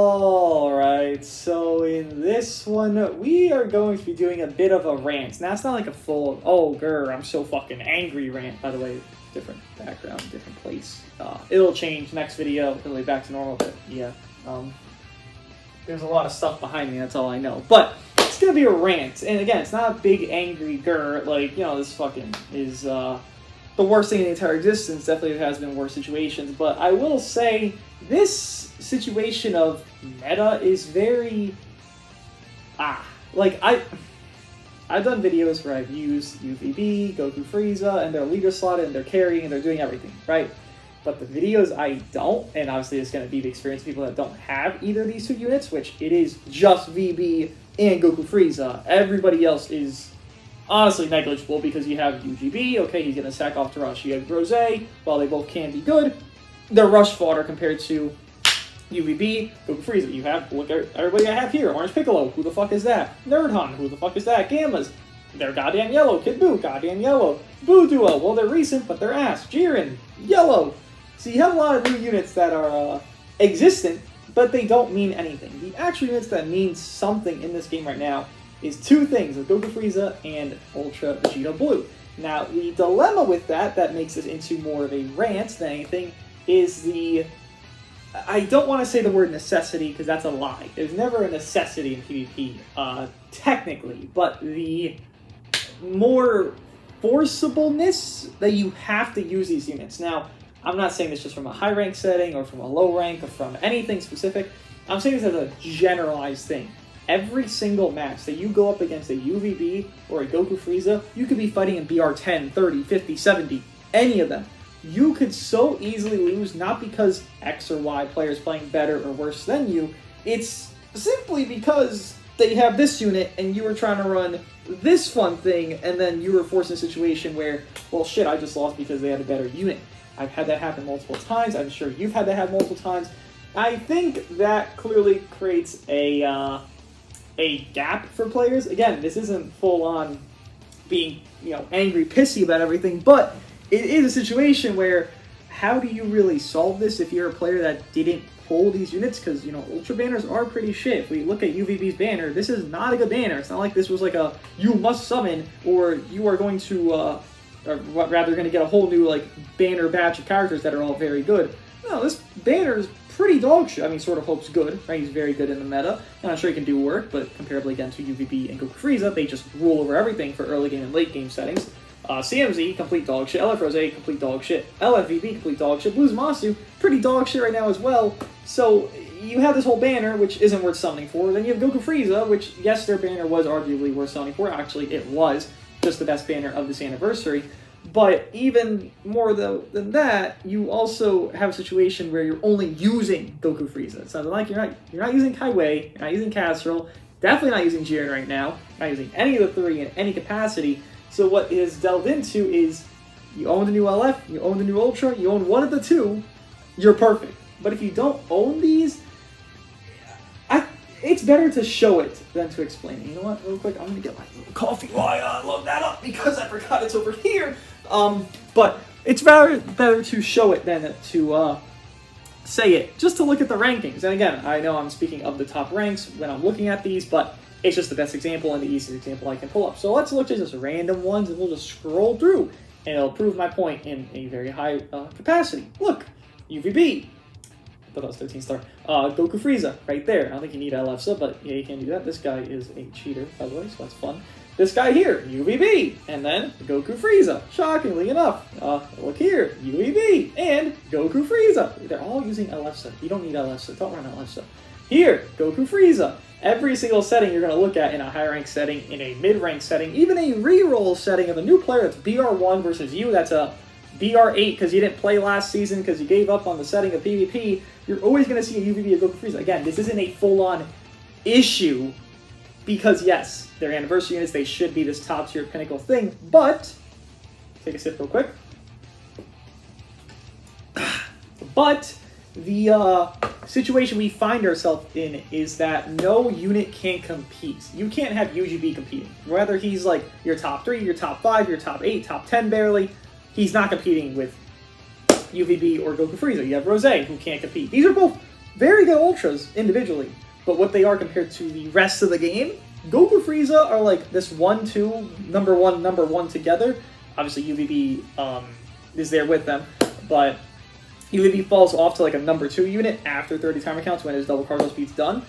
Alright, so in this one, we are going to be doing a bit of a rant. Now, it's not like a full, oh, grr, I'm so fucking angry rant. By the way, different background, different place. It'll change next video, it'll be back to normal, but yeah. There's a lot of stuff behind me, that's all I know. But it's gonna be a rant, and again, it's not a big angry grr, like, you know, this fucking is, the worst thing in the entire existence. Definitely has been worse situations, but I will say this situation of meta is very like I've done videos where I've used UVB, Goku Frieza, and they're leader slotted and they're carrying and they're doing everything, right? But the videos I don't, and obviously it's going to be the experience of people that don't have either of these two units, which it is just VB and Goku Frieza. Everybody else is honestly negligible because you have UGB, okay, he's going to sack off to rush. You have Rose, while they both can be good, they're rush fodder compared to UVB, Goku Frieza. You have, look at everybody I have here. Orange Piccolo, who the fuck is that? Nerdhun, who the fuck is that? Gammas, they're goddamn yellow. Kid Buu, goddamn yellow. Buu Duo, well, they're recent, but they're ass. Jiren, yellow. So you have a lot of new units that are existent, but they don't mean anything. The actual units that mean something in this game right now is two things, Goku Frieza and Ultra Vegeta Blue. Now, the dilemma with that makes this into more of a rant than anything, is the... I don't want to say the word necessity, because that's a lie. There's never a necessity in PvP, technically, but the more forcibleness that you have to use these units. Now, I'm not saying this just from a high rank setting, or from a low rank, or from anything specific. I'm saying this as a generalized thing. Every single match that you go up against a UVB or a Goku Frieza, you could be fighting in BR 10, 30, 50, 70, any of them. You could so easily lose, not because X or Y players playing better or worse than you, it's simply because they have this unit and you were trying to run this fun thing, and then you were forced in a situation where, well shit, I just lost because they had a better unit. I've had that happen multiple times, I'm sure you've had that happen multiple times. I think that clearly creates a gap for players. Again, this isn't full on being, you know, angry, pissy about everything, but it is a situation where how do you really solve this if you're a player that didn't pull these units? Because, you know, Ultra banners are pretty shit. If we look at UVB's banner, this is not a good banner. It's not like this was like a you must summon, or you are going to, or rather going to get a whole new like banner batch of characters that are all very good. No, this banner is pretty dog shit. I mean, sort of Hope's good, right? He's very good in the meta. I'm not sure he can do work, but comparably again to UVB and Goku Frieza, they just rule over everything for early game and late game settings. CMZ, complete dog shit. LF Rose, complete dog shit. LFVB, complete dog shit. Blues Masu, pretty dog shit right now as well. So you have this whole banner, which isn't worth summoning for. Then you have Goku Frieza, which, yes, their banner was arguably worth summoning for. Actually, it was just the best banner of this anniversary. But even more than that, you also have a situation where you're only using Goku Frieza. It's not like you're not using Kaiwei, you're not using Castrol, definitely not using Jiren right now, not using any of the three in any capacity. So what it has delved into is you own the new LF, you own the new Ultra, you own one of the two, you're perfect. But if you don't own these, it's better to show it than to explain it. You know what? Real quick, I'm going to get my little coffee while I load that up because I forgot it's over here. But it's better to show it than to say it, just to look at the rankings. And again, I know I'm speaking of the top ranks when I'm looking at these, but it's just the best example and the easiest example I can pull up. So let's look at just random ones, and we'll just scroll through, and it'll prove my point in a very high capacity. Look, UVB. I thought that was 13 star. Goku Frieza, right there. I don't think you need LFSA, but yeah, you can do that. This guy is a cheater, by the way, so that's fun. This guy here, UVB, and then Goku Frieza. Shockingly enough, look here, UVB, and Goku Frieza. They're all using LFSA. You don't need LFSA. Don't run LFSA. Here, Goku Frieza. Every single setting you're going to look at in a high-rank setting, in a mid-rank setting, even a reroll setting of a new player that's BR1 versus you, that's a BR8 because you didn't play last season because you gave up on the setting of PvP, you're always going to see a UVB or Goku Frieza. Again, this isn't a full-on issue because, yes, they're anniversary units, they should be this top-tier pinnacle thing, but, take a sip real quick, but the situation we find ourselves in is that no unit can compete. You can't have UGB competing. Whether he's like your top 3, your top 5, your top 8, top 10 barely, he's not competing with UVB or Goku Frieza. You have Rose, who can't compete. These are both very good Ultras individually, but what they are compared to the rest of the game, Goku Frieza are like this 1-2, number one together. Obviously UVB is there with them, but UVB falls off to like a number 2 unit after 30 timer counts when his double cargo speed's done.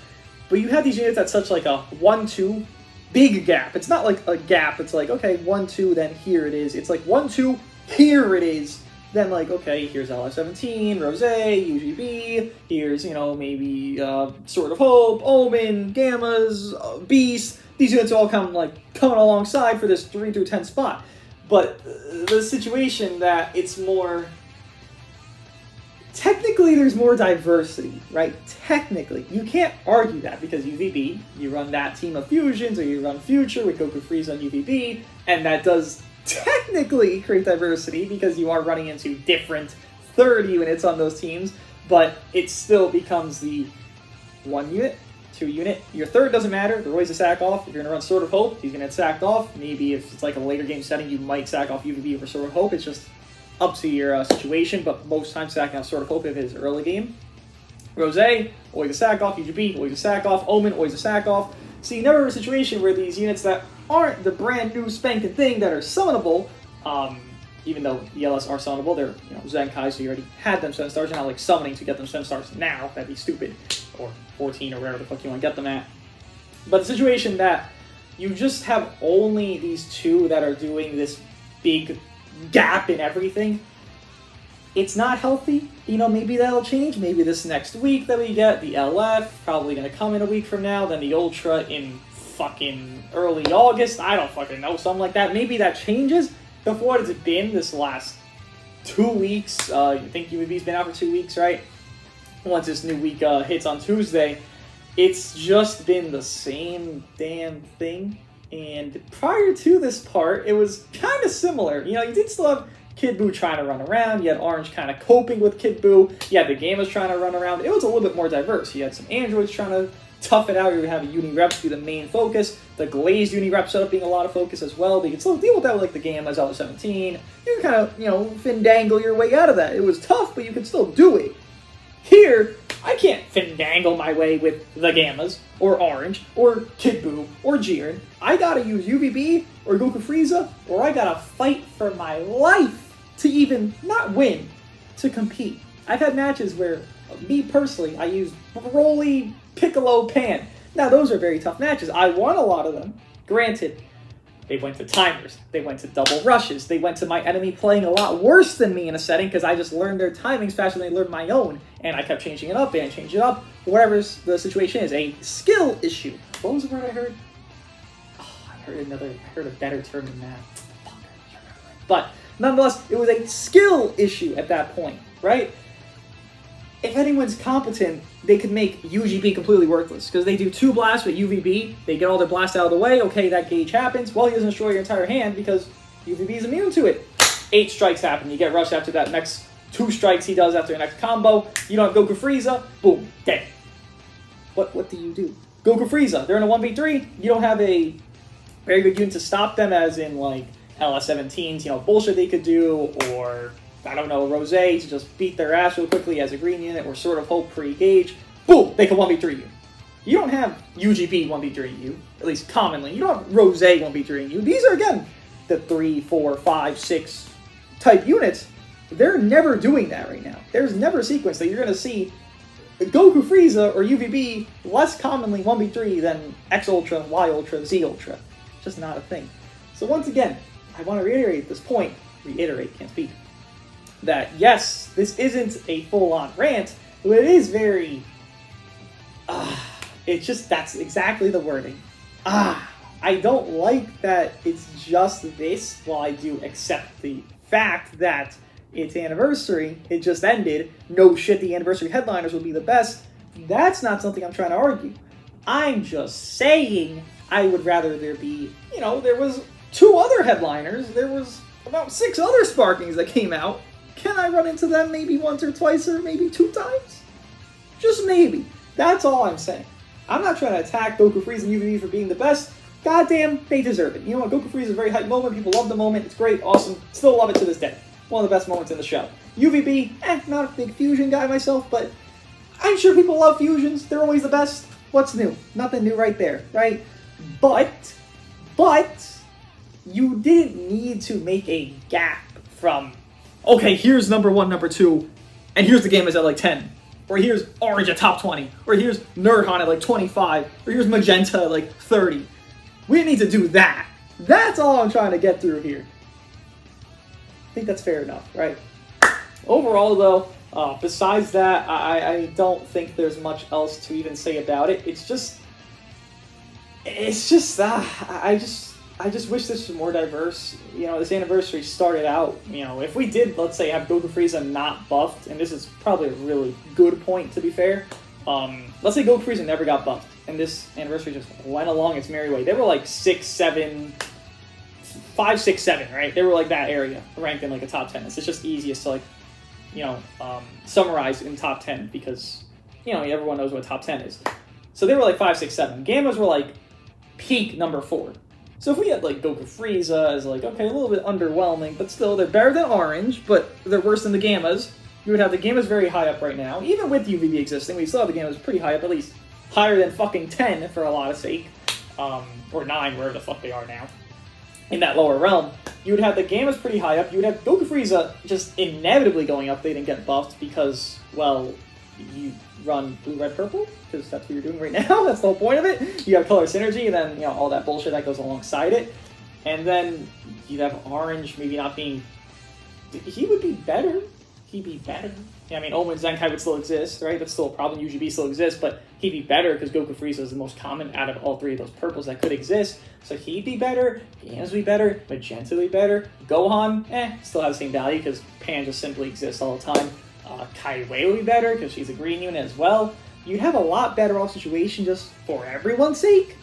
But you have these units at such like a 1-2 big gap. It's not like a gap, it's like, okay, 1-2, then here it is. It's like 1-2, here it is. Then like, okay, here's LF17, Rose, UGB, here's, you know, maybe Sword of Hope, Omen, Gammas, Beast. These units all coming alongside for this 3-10 spot. But the situation that it's more... Technically, there's more diversity, right? Technically. You can't argue that because UVB, you run that team of fusions, or you run Future with Goku Frieza and UVB, and that does technically create diversity because you are running into different 30 units on those teams, but it still becomes the 1 unit, 2 unit. Your third doesn't matter. They're always a sack off. If you're going to run Sword of Hope, he's going to get sacked off. Maybe if it's like a later game setting, you might sack off UVB over Sword of Hope. It's just up to your situation, but most times sacking off Sword of Hope if it's early game. Rose, always a sack off. UGB, always a sack off. Omen, always a sack off. So you never have a situation where these units that aren't the brand new spanking thing that are summonable, even though the LS are summonable, they're, you know, Zenkai, so you already had them 7 stars. You're not like summoning to get them 7 stars now. That'd be stupid. Or 14 or wherever the fuck you want to get them at. But the situation that you just have only these 2 that are doing this big gap in everything, it's not healthy. You know, maybe that'll change. Maybe this next week that we get the LF, probably going to come in a week from now, then the Ultra in fucking early August. I don't fucking know, something like that. Maybe that changes. But for what has it been this last 2 weeks? You think UVB's been out for 2 weeks, right? Once this new week hits on Tuesday, it's just been the same damn thing. And prior to this part, it was kind of similar. You know, you did still have Kid Buu trying to run around. You had Orange kind of coping with Kid Buu. You had the Gammas trying to run around. It was a little bit more diverse. You had some Androids trying to tough it out. You would have a Uni-Reps be the main focus. The glazed Uni-Rep setup being a lot of focus as well. But you could still deal with that with like the Gammas, LF17. You could kind of, you know, findangle your way out of that. It was tough, but you could still do it. Here, I can't findangle my way with the Gammas, or Orange, or Kid Buu, or Jiren. I gotta use UVB, or Goku Frieza, or I gotta fight for my life to even, not win, to compete. I've had matches where, me personally, I used Broly, Piccolo, Pan. Now, those are very tough matches. I won a lot of them. Granted, they went to timers. They went to double rushes. They went to my enemy playing a lot worse than me in a setting because I just learned their timings faster than they learned my own. And I kept changing it up and changing it up. Whatever the situation is. A skill issue. What was the word I heard? Oh, I heard a better term than that. But nonetheless, it was a skill issue at that point, right? If anyone's competent, they could make UGB completely worthless. Because they do 2 blasts with UVB, they get all their blasts out of the way, okay, that gauge happens. Well, he doesn't destroy your entire hand because UVB is immune to it. 8 strikes happen, you get rushed after that next 2 strikes he does after the next combo. You don't have Goku Frieza, boom, dead. What do you do? Goku Frieza, they're in a 1v3, you don't have a very good unit to stop them, as in like LS17s, you know, bullshit they could do, or I don't know, Rose to just beat their ass real quickly as a green unit, or Sword of Hope pre-gauge. Boom! They can 1v3 you. You don't have UGB 1v3 you, at least commonly. You don't have Rose 1v3 you. These are, again, the 3, 4, 5, 6 type units. They're never doing that right now. There's never a sequence that you're going to see Goku Frieza or UVB less commonly 1v3 than X Ultra, Y Ultra, Z Ultra. Just not a thing. So once again, I want to reiterate this point. Can't speak. That, yes, this isn't a full-on rant, but it is very, it's just, that's exactly the wording. I don't like that it's just this, while I do accept the fact that it's anniversary, it just ended, no shit, the anniversary headliners will be the best. That's not something I'm trying to argue. I'm just saying I would rather there be, you know, there was 2 other headliners, there was about 6 other Sparkings that came out. Can I run into them maybe once or twice or maybe 2 times? Just maybe. That's all I'm saying. I'm not trying to attack Goku Frieza and UVB for being the best. Goddamn, they deserve it. You know what? Goku Frieza is a very hype moment. People love the moment. It's great, awesome. Still love it to this day. One of the best moments in the show. UVB, not a big fusion guy myself, but I'm sure people love fusions. They're always the best. What's new? Nothing new right there, right? But you didn't need to make a gap from, okay, here's number 1, number 2, and here's the game is at like 10. Or here's orange at top 20. Or here's Nurhan at like 25. Or here's magenta at like 30. We didn't need to do that. That's all I'm trying to get through here. I think that's fair enough, right? Overall, though, besides that, I don't think there's much else to even say about it. It's just I just wish this was more diverse. You know, this anniversary started out, you know, if we did, let's say, have Goku Frieza not buffed, and this is probably a really good point, to be fair. Let's say Goku Frieza never got buffed, and this anniversary just went along its merry way. They were like 6, 7, 5, 6, 7, right? They were like that area, ranked in like a top 10. It's just easiest to like, you know, summarize in top 10 because, you know, everyone knows what top 10 is. So they were like 5, 6, 7. Gammas were like peak number 4. So if we had like Goku Frieza as like, okay, a little bit underwhelming, but still they're better than Orange, but they're worse than the Gammas. You would have the Gammas very high up right now. Even with UVB existing, we still have the Gammas pretty high up, at least higher than fucking 10 for a lot of sake. Or 9, wherever the fuck they are now. In that lower realm, you would have the Gammas pretty high up. You would have Goku Frieza just inevitably going up. They didn't get buffed because, well, you run blue, red, purple, because that's what you're doing right now. That's the whole point of it. You have color synergy, and then, you know, all that bullshit that goes alongside it. And then you'd have Orange maybe not being... He would be better. He'd be better. Yeah, I mean, Omen Zenkai would still exist, right? That's still a problem. UGB still exists, but he'd be better because Goku Frieza is the most common out of all 3 of those purples that could exist. So he'd be better. Gammas would be better. Magenta would be better. Gohan, still have the same value because Pan just simply exists all the time. Kai Wei would be better because she's a green unit as well. You'd have a lot better off situation just for everyone's sake.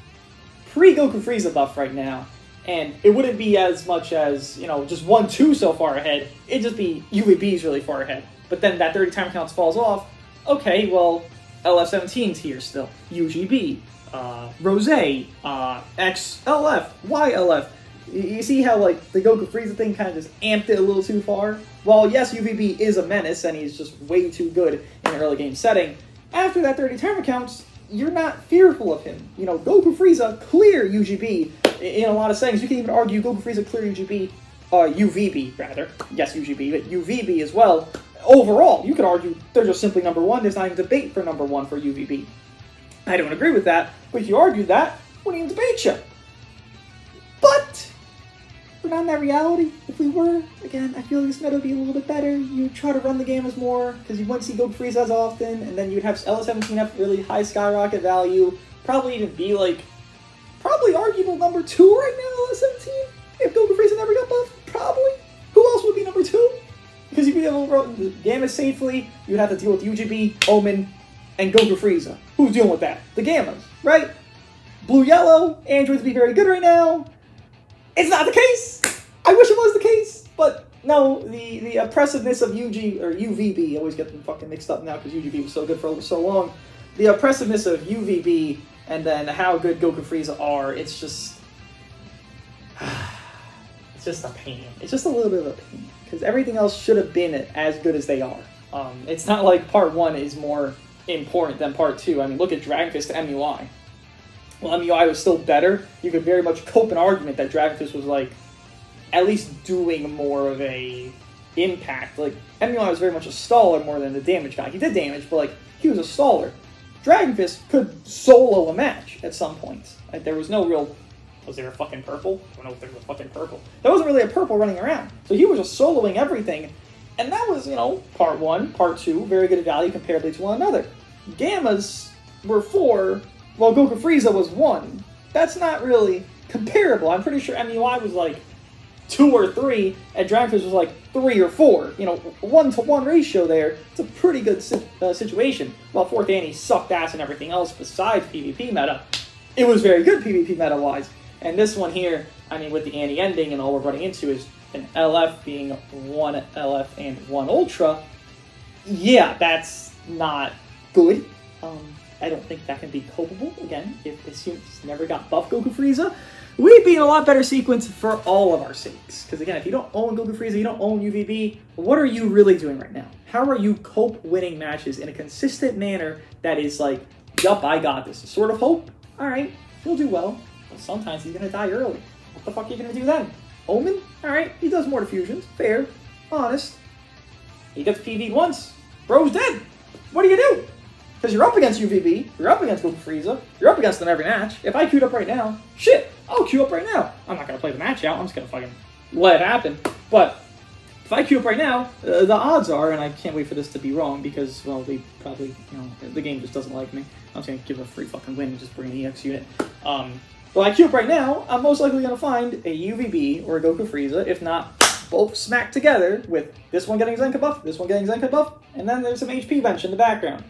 Pre-Goku Frieza buff right now. And it wouldn't be as much as, you know, just 1, 2 so far ahead. It'd just be UVB's really far ahead. But then that 30 time counts falls off. Okay, well, LF17's here still. UGB, Rose, XLF, YLF. You see how, like, the Goku Frieza thing kind of just amped it a little too far? Well, yes, UVB is a menace, and he's just way too good in an early game setting. After that 30 timer counts, you're not fearful of him. You know, Goku Frieza clear UGB in a lot of settings. You can even argue Goku Frieza clear UGB, UVB, rather. Yes, UGB, but UVB as well. Overall, you could argue they're just simply number 1. There's not even debate for number 1 for UVB. I don't agree with that, but if you argued that, wouldn't even debate you. But we're not in that reality. If we were, again, I feel like this meta would be a little bit better. You try to run the game as more, because you wouldn't see Goku Frieza as often, and then you'd have LS17 have really high skyrocket value, probably even be like, probably arguable number 2 right now, LS17, if Goku Frieza never got buffed, probably. Who else would be number 2? Because you'd be able to run the Gammas safely, you'd have to deal with UGB, Omen, and Goku Frieza. Who's dealing with that? The Gammas, right? Blue-Yellow, androids would be very good right now. It's not the case! I wish it was the case, but no, the oppressiveness of UVB, I always get them fucking mixed up now because UGB was so good for so long. The oppressiveness of UVB and then how good Goku Frieza are, it's just... it's just a pain. It's just a little bit of a pain. Because everything else should have been as good as they are. It's not like Part 1 is more important than Part 2. I mean, look at Dragon Fist to MUI. Well, MUI was still better. You could very much cope an argument that Dragon Fist was, like, at least doing more of a impact. Like, MUI was very much a staller more than the damage guy. He did damage, but, like, he was a staller. Dragon Fist could solo a match at some points. Like, there was no real... Was there a fucking purple? I don't know if there was a fucking purple. There wasn't really a soloing running around. So he was just soloing everything. And that was, you know, Part 1, Part 2, very good value comparably to one another. Gammas were 4, while Goku Frieza was 1. That's not really comparable. I'm pretty sure MUI was like 2 or 3, and Dragon Fist was like 3 or 4. You know, 1-to-1 ratio there. It's a pretty good situation. While 4th Anni sucked ass and everything else besides PvP meta, it was very good PvP meta-wise. And this one here, I mean, with the Anni ending and all we're running into is an LF being 1 LF and 1 Ultra. Yeah, that's not good. I don't think that can be culpable, again, if this unit's never got buff Goku Frieza. We'd be in a lot better sequence for all of our sakes. Because again, if you don't own Goku Frieza, you don't own UVB, what are you really doing right now? How are you cope winning matches in a consistent manner that is like, yup, I got this. Sort of hope? Alright, he'll do well. But sometimes he's gonna die early. What the fuck are you gonna do then? Omen? Alright, he does more fusions. Fair. Honest. He gets PV'd once. Bro's dead. What do you do? Because you're up against UVB, you're up against Goku Frieza, you're up against them every match. If I queued up right now, shit, I'll queue up right now. I'm not going to play the match out, I'm just going to fucking let it happen. But if I queue up right now, the odds are, and I can't wait for this to be wrong because, well, they probably, the game just doesn't like me. I'm just going to give a free fucking win and just bring an EX unit. But I queue up right now, I'm most likely going to find a UVB or a Goku Frieza, if not both smacked together with this one getting Zenka buff, this one getting Zenka buff, and then there's some HP bench in the background.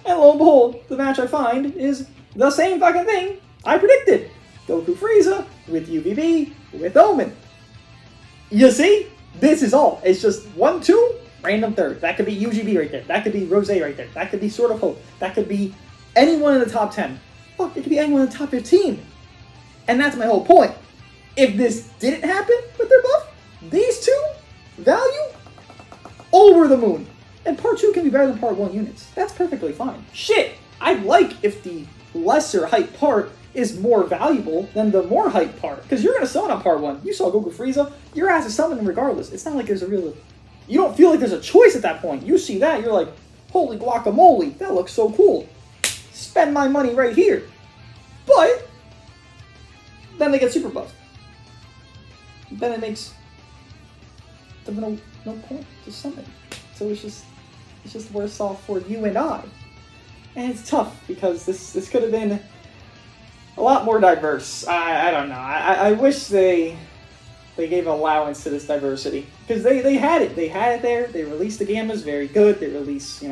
And lo and behold, the match I find is the same fucking thing I predicted. Goku Frieza with UVB with Omen. You see? This is all. It's just 1, 2, random third. That could be UGB right there. That could be Rose right there. That could be Sort of Hope. That could be anyone in the top 10. Fuck, it could be anyone in the top 15. And that's my whole point. If this didn't happen with their buff, these two value over the moon. And part 2 can be better than part 1 units. That's perfectly fine. Shit! I'd like if the lesser hype part is more valuable than the more hype part. Because you're going to summon on part 1. You saw Goku Frieza. Your ass is summoning regardless. It's not like there's a real... You don't feel like there's a choice at that point. You see that, you're like, holy guacamole, that looks so cool. Spend my money right here. But then they get super buffed. Then it makes no point to summon. So it's just worse off for you and I. And it's tough because this could have been a lot more diverse. I don't know. I wish they gave allowance to this diversity. Because they had it. They had it there. They released the Gammas, very good. They released,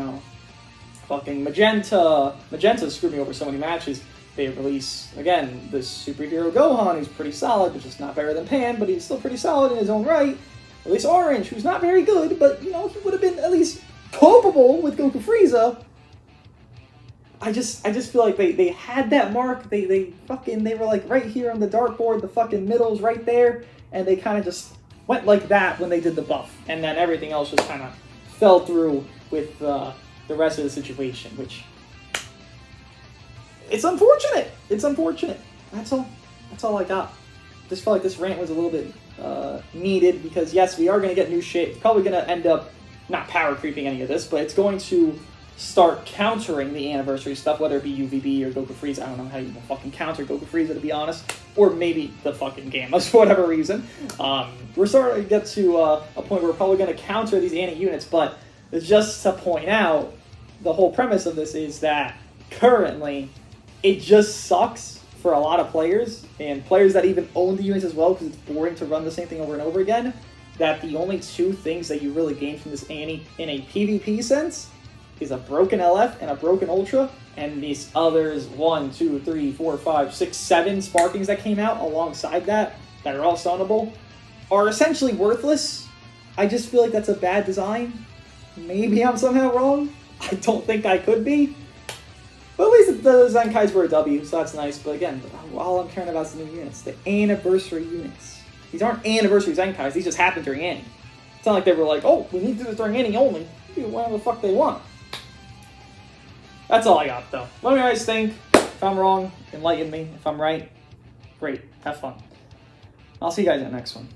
fucking Magenta. Magenta screwed me over so many matches. They release, again, this superhero Gohan, who's pretty solid, but just not better than Pan, but he's still pretty solid in his own right. Release Orange, who's not very good, but, he would have been at least culpable with Goku Frieza. I just feel like they had that mark. They were like right here on the dartboard, the fucking middle's right there, and they kind of just went like that when they did the buff, and then everything else just kind of fell through with the rest of the situation, which it's unfortunate. It's unfortunate. That's all I got. Just felt like this rant was a little bit needed because yes, we are going to get new shit. It's probably going to end up not power creeping any of this, but it's going to start countering the anniversary stuff, whether it be UVB or Goku Frieza. I don't know how you can fucking counter Goku Frieza, to be honest. Or maybe the fucking Gammas, for whatever reason. We're starting to get to a point where we're probably going to counter these Anni units, but just to point out, the whole premise of this is that currently, it just sucks for a lot of players, and players that even own the units as well, because it's boring to run the same thing over and over again, that the only two things that you really gain from this Anni in a PvP sense is a broken LF and a broken Ultra, and these others 1, 2, 3, 4, 5, 6, 7 Sparkings that came out alongside that are all summonable, are essentially worthless. I just feel like that's a bad design. Maybe I'm somehow wrong. I don't think I could be. But at least the Zenkais were a W, so that's nice. But again, all I'm caring about is the new units, the anniversary units. These aren't anniversary Zenkais, these just happened during Anni. It's not like they were like, oh, we need to do this during Anni only. Do whatever the fuck they want. That's all I got, though. Let me know what you guys think. If I'm wrong, enlighten me. If I'm right, great. Have fun. I'll see you guys in the next one.